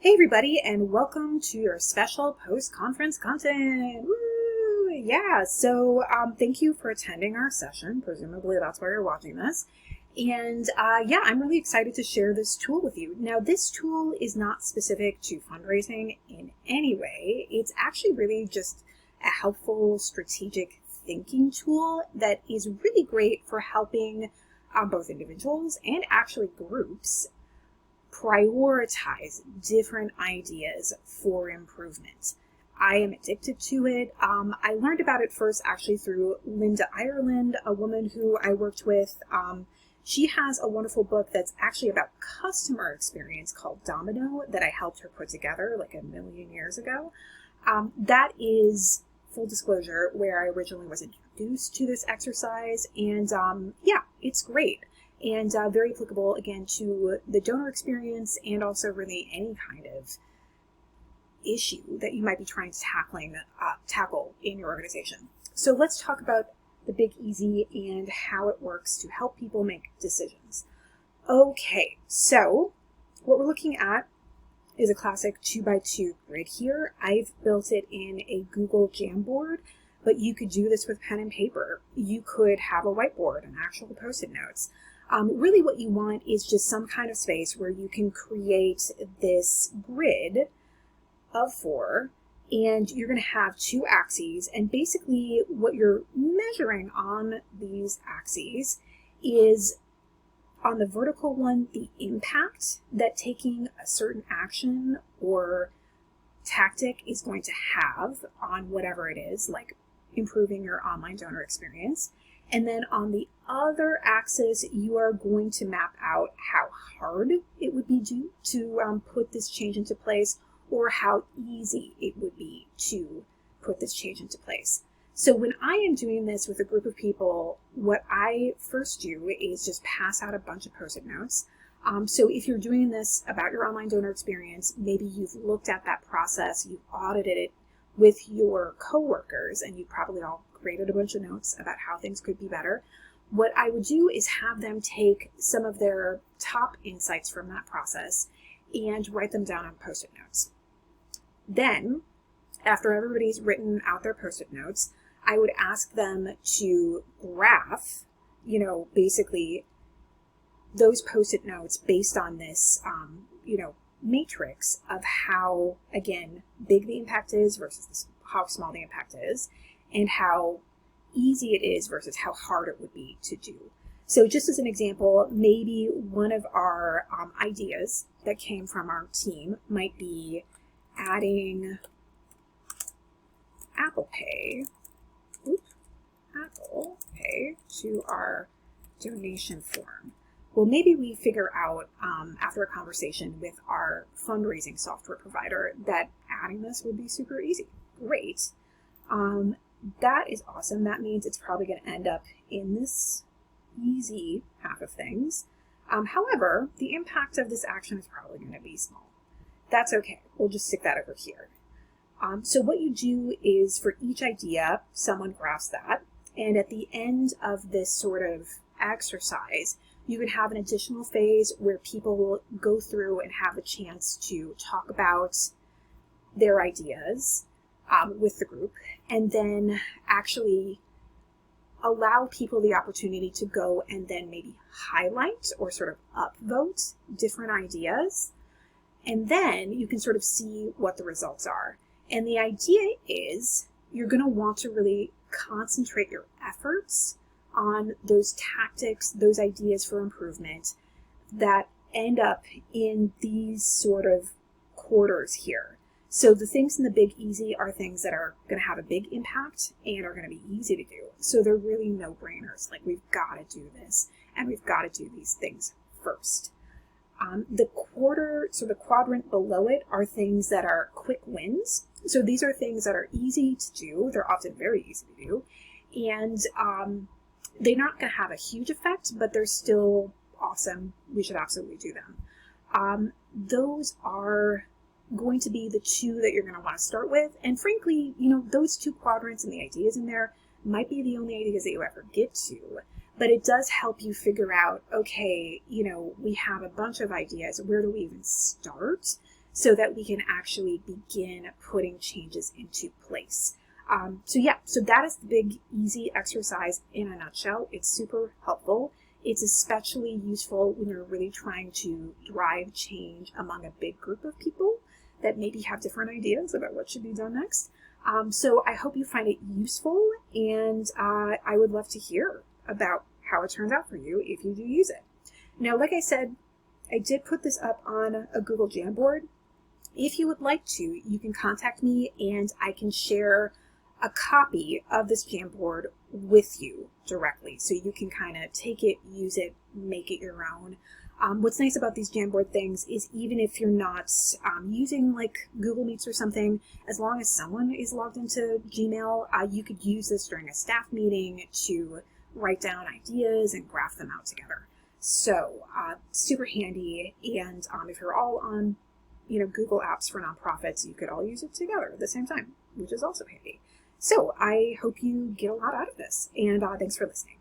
Hey everybody, and welcome to your special post-conference content. Woo! Yeah, thank you for attending our session. Presumably that's why you're watching this. And yeah, I'm really excited to share this tool with you. Now, this tool is not specific to fundraising in any way. It's actually really just a helpful strategic thinking tool that is really great for helping both individuals and actually groups prioritize different ideas for improvement. I am addicted to it. I learned about it first actually through Linda Ireland, a woman who I worked with. She has a wonderful book that's actually about customer experience called Domino that I helped her put together like a million years ago. That is, full disclosure, where I originally was introduced to this exercise, and yeah, it's great. And very applicable, again, to the donor experience and also really any kind of issue that you might be trying to tackle in your organization. So let's talk about the Big Easy and how it works to help people make decisions. Okay, so what we're looking at is a classic 2x2 grid here. I've built it in a Google Jamboard, but you could do this with pen and paper. You could have a whiteboard and actual Post-it notes. Really what you want is just some kind of space where you can create this grid of 4, and you're going to have 2 axes, and basically what you're measuring on these axes is, on the vertical one, the impact that taking a certain action or tactic is going to have on whatever it is, like improving your online donor experience. And then on the other axis, you are going to map out how hard it would be to put this change into place, or how easy it would be to put this change into place. So when I am doing this with a group of people, what I first do is just pass out a bunch of Post-it notes. So if you're doing this about your online donor experience, maybe you've looked at that process, you've audited it with your coworkers, and you probably all created a bunch of notes about how things could be better. What I would do is have them take some of their top insights from that process and write them down on Post-it notes. Then, after everybody's written out their Post-it notes, I would ask them to graph, basically those Post-it notes based on this, matrix of how, again, big the impact is versus how small the impact is, and how easy it is versus how hard it would be to do. So just as an example, maybe one of our ideas that came from our team might be adding Apple Pay to our donation form. Well, maybe we figure out after a conversation with our fundraising software provider that adding this would be super easy. Great. That is awesome. That means it's probably going to end up in this easy half of things. However, the impact of this action is probably going to be small. That's okay. We'll just stick that over here. So what you do is, for each idea, someone graphs that. And at the end of this sort of exercise, you can have an additional phase where people will go through and have a chance to talk about their ideas with the group, and then actually allow people the opportunity to go and then maybe highlight or sort of upvote different ideas. And then you can sort of see what the results are. And the idea is you're going to want to really concentrate your efforts on those tactics, those ideas for improvement that end up in these sort of quarters here. So the things in the Big Easy are things that are going to have a big impact and are going to be easy to do. So they're really no-brainers. Like, we've got to do this, and we've got to do these things first. The quadrant below it are things that are quick wins. So these are things that are easy to do. They're often very easy to do. And they're not going to have a huge effect, but they're still awesome. We should absolutely do them. Those are going to be the 2 that you're going to want to start with. And frankly, those 2 quadrants and the ideas in there might be the only ideas that you ever get to. But it does help you figure out, okay, we have a bunch of ideas. Where do we even start? so that we can actually begin putting changes into place. So that is the big, easy exercise in a nutshell. It's super helpful. It's especially useful when you're really trying to drive change among a big group of people that maybe have different ideas about what should be done next. So I hope you find it useful, and I would love to hear about how it turns out for you if you do use it. Now, like I said, I did put this up on a Google Jamboard. If you would like to, you can contact me and I can share a copy of this Jamboard with you directly. So you can kind of take it, use it, make it your own. What's nice about these Jamboard things is even if you're not using like Google Meets or something, as long as someone is logged into Gmail, you could use this during a staff meeting to write down ideas and graph them out together. So super handy. And if you're all on Google Apps for nonprofits, you could all use it together at the same time, which is also handy. So I hope you get a lot out of this, and thanks for listening.